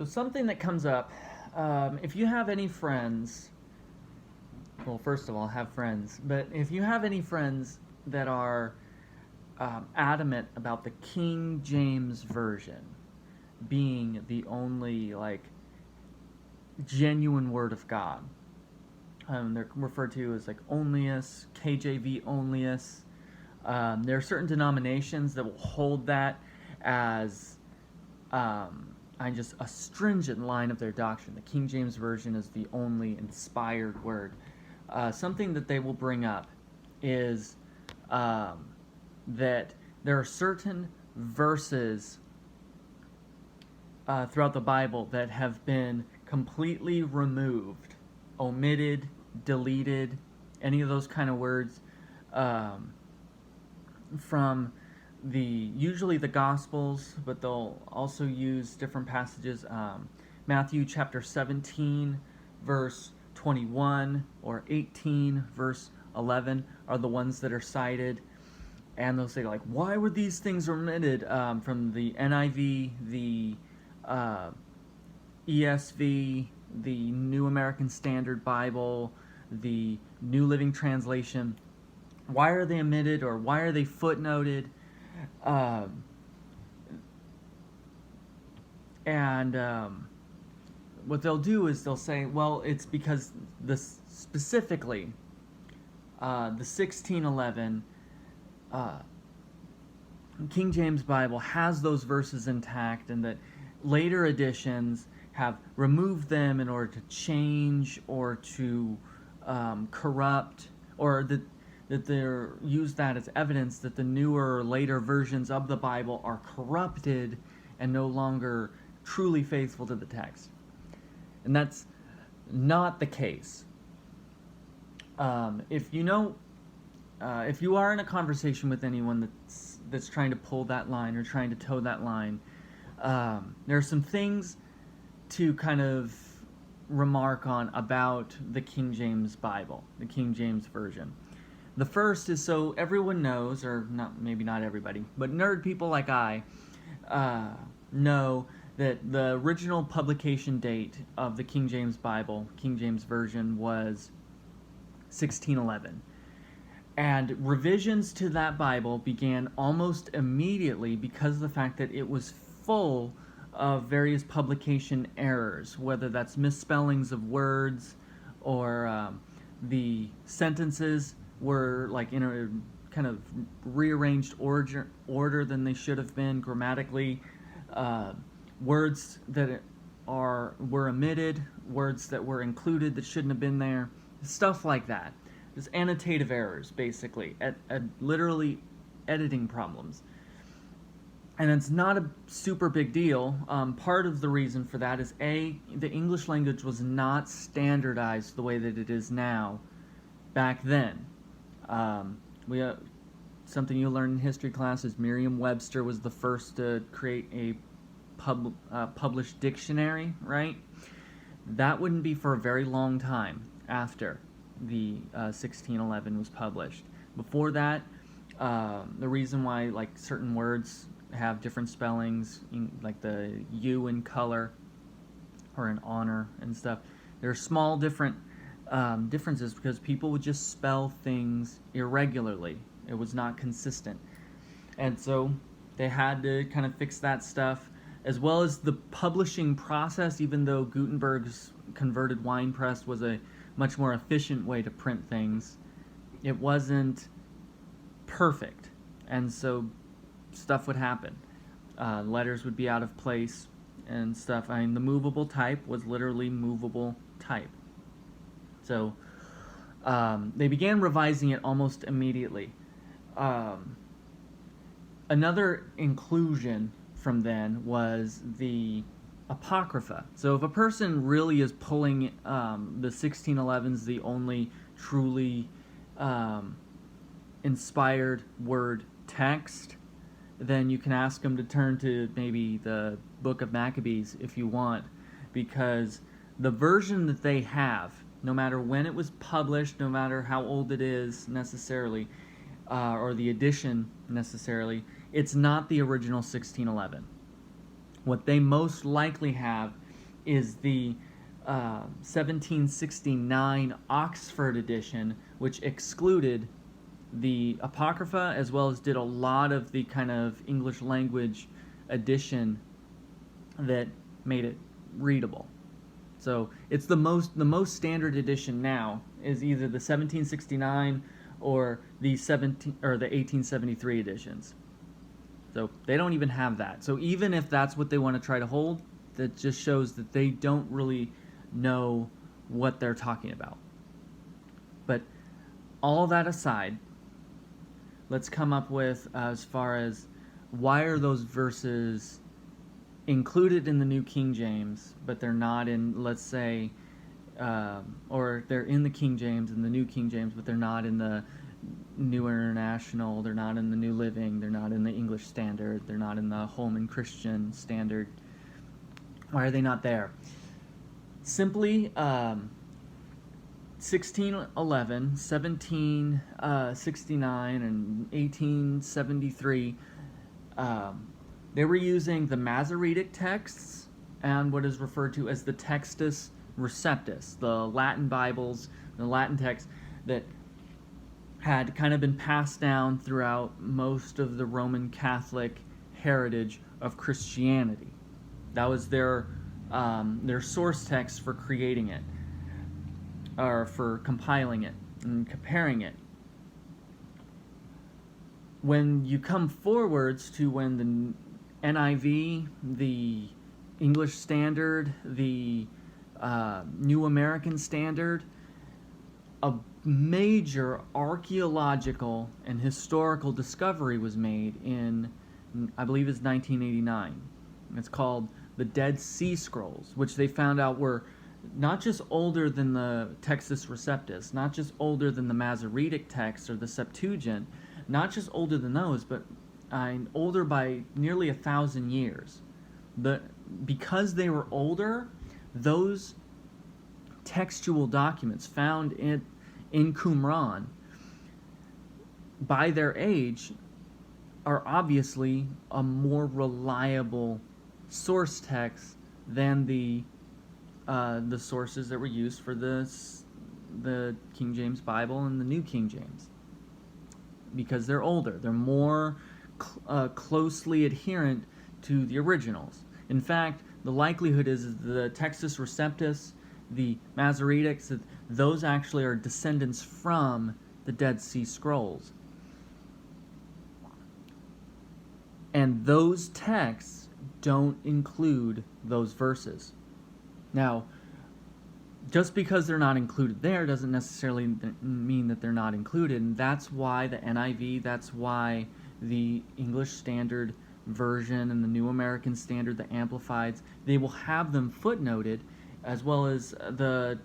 So something that comes up, if you have any friends, well, first of all, have friends, but if you have any friends that are adamant about the King James Version being the only, like, genuine Word of God, they're referred to as, like, onlyists, KJV-Onlyists. There are certain denominations that will hold that as just a stringent line of their doctrine. The King James Version is the only inspired word. Something that they will bring up is that there are certain verses throughout the Bible that have been completely removed, omitted, deleted, any of those kind of words from usually the Gospels, but they'll also use different passages. Matthew chapter 17, verse 21, or 18, verse 11 are the ones that are cited. And they'll say, like, why were these things omitted from the NIV, the ESV, the New American Standard Bible, the New Living Translation? Why are they omitted, or why are they footnoted? What they'll do is they'll say, well, it's because specifically the 1611 King James Bible has those verses intact, and that later editions have removed them in order to change or to corrupt, or that they're use that as evidence that the newer or later versions of the Bible are corrupted and no longer truly faithful to the text. And that's not the case. If you are in a conversation with anyone that's trying to pull that line or trying to toe that line, there are some things to kind of remark on about the King James Bible, the King James Version. The first is, so everyone knows, or not, maybe not everybody, but nerd people like I know that the original publication date of the King James Bible, King James Version, was 1611. And revisions to that Bible began almost immediately because of the fact that it was full of various publication errors, whether that's misspellings of words or the sentences were like in a kind of rearranged order than they should have been grammatically, words that were omitted, words that were included that shouldn't have been there, stuff like that. Just annotative errors, basically, literally editing problems. And it's not a super big deal. Part of the reason for that is the English language was not standardized the way that it is now back then. Something you learn in history class is Merriam-Webster was the first to create a published dictionary, right? That wouldn't be for a very long time after the 1611 was published. Before that, the reason why like certain words have different spellings, like the U in color or in honor and stuff, there are small differences because people would just spell things irregularly. It was not consistent. And so they had to kind of fix that stuff, as well as the publishing process. Even though Gutenberg's converted wine press was a much more efficient way to print things, it wasn't perfect. And so stuff would happen. Letters would be out of place and stuff. I mean, the movable type was literally movable type. So they began revising it almost immediately. Another inclusion from then was the Apocrypha. So if a person really is pulling the 1611's the only truly inspired word text, then you can ask them to turn to maybe the Book of Maccabees if you want, because the version that they have, no matter when it was published, no matter how old it is necessarily, or the edition necessarily, it's not the original 1611. What they most likely have is the 1769 Oxford edition, which excluded the Apocrypha, as well as did a lot of the kind of English language edition that made it readable. So it's the most standard edition now is either the 1769 or the 1873 editions. So they don't even have that. So even if that's what they want to try to hold, that just shows that they don't really know what they're talking about. But all that aside, let's come up with as far as why are those verses included in the New King James, but they're not in, let's say, or they're in the King James and the New King James, but they're not in the New International, they're not in the New Living, they're not in the English Standard, they're not in the Holman Christian Standard. Why are they not there? Simply, 1611, 1769, and 1873, they were using the Masoretic texts and what is referred to as the Textus Receptus, the Latin Bibles, the Latin texts that had kind of been passed down throughout most of the Roman Catholic heritage of Christianity. That was their source text for creating it, or for compiling it and comparing it. When you come forwards to when the NIV, the English Standard, the New American Standard, a major archaeological and historical discovery was made in, I believe it's 1989. It's called the Dead Sea Scrolls, which they found out were not just older than the Textus Receptus, not just older than the Masoretic text or the Septuagint, not just older than those, but older by nearly 1,000 years. Because they were older, those textual documents found in Qumran, by their age, are obviously a more reliable source text than the sources that were used for the King James Bible and the New King James, because they're older, they're more closely adherent to the originals. In fact, the likelihood is the Textus Receptus, the Masoretics, those actually are descendants from the Dead Sea Scrolls. And those texts don't include those verses. Now, just because they're not included there doesn't necessarily mean that they're not included, and that's why the NIV, that's why the English Standard Version and the New American Standard, the Amplifieds, they will have them footnoted, as well as the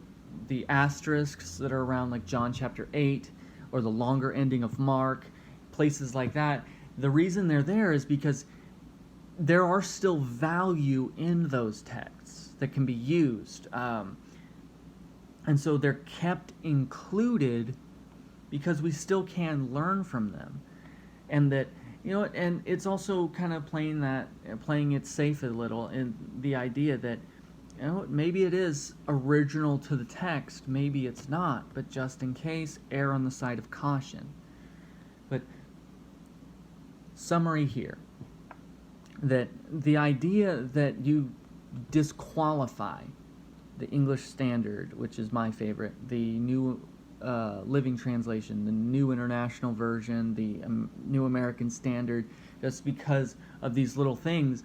asterisks that are around like John chapter 8 or the longer ending of Mark, places like that. The reason they're there is because there are still value in those texts that can be used. And so they're kept included because we still can learn from them. And that, and it's also kind of playing it safe a little in the idea that, maybe it is original to the text, maybe it's not, but just in case, err on the side of caution. But summary here, that the idea that you disqualify the English Standard, which is my favorite, the New Living Translation, the New International Version, the New American Standard, just because of these little things,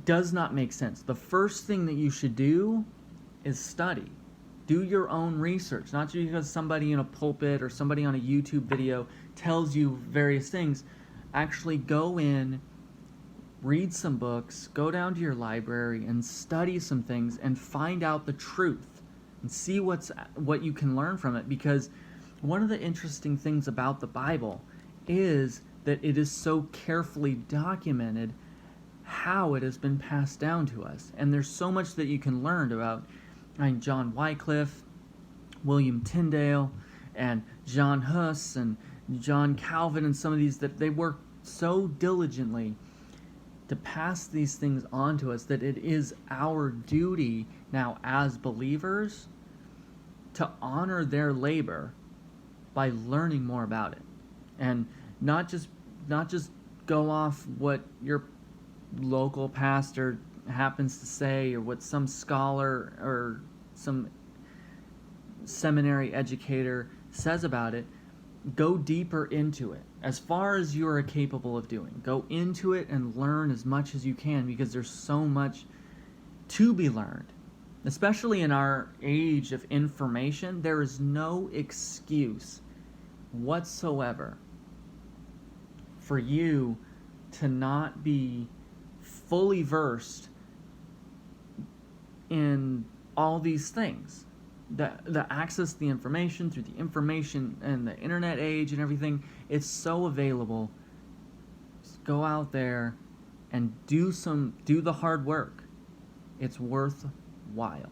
does not make sense. The first thing that you should do is study. Do your own research, not just because somebody in a pulpit or somebody on a YouTube video tells you various things. Actually go in, read some books, go down to your library and study some things and find out the truth and see what you can learn from it, because one of the interesting things about the Bible is that it is so carefully documented how it has been passed down to us. And there's so much that you can learn about John Wycliffe, William Tyndale, and John Huss, and John Calvin, and some of these, that they work so diligently to pass these things on to us, that it is our duty now as believers to honor their labor by learning more about it, and not just go off what your local pastor happens to say, or what some scholar or some seminary educator says about it. Go deeper into it, as far as you are capable of doing. Go into it and learn as much as you can, because there's so much to be learned. Especially in our age of information, there is no excuse whatsoever for you to not be fully versed in all these things. The access to the information, through the information and the internet age and everything, it's so available. Just go out there and do the hard work. It's worthwhile.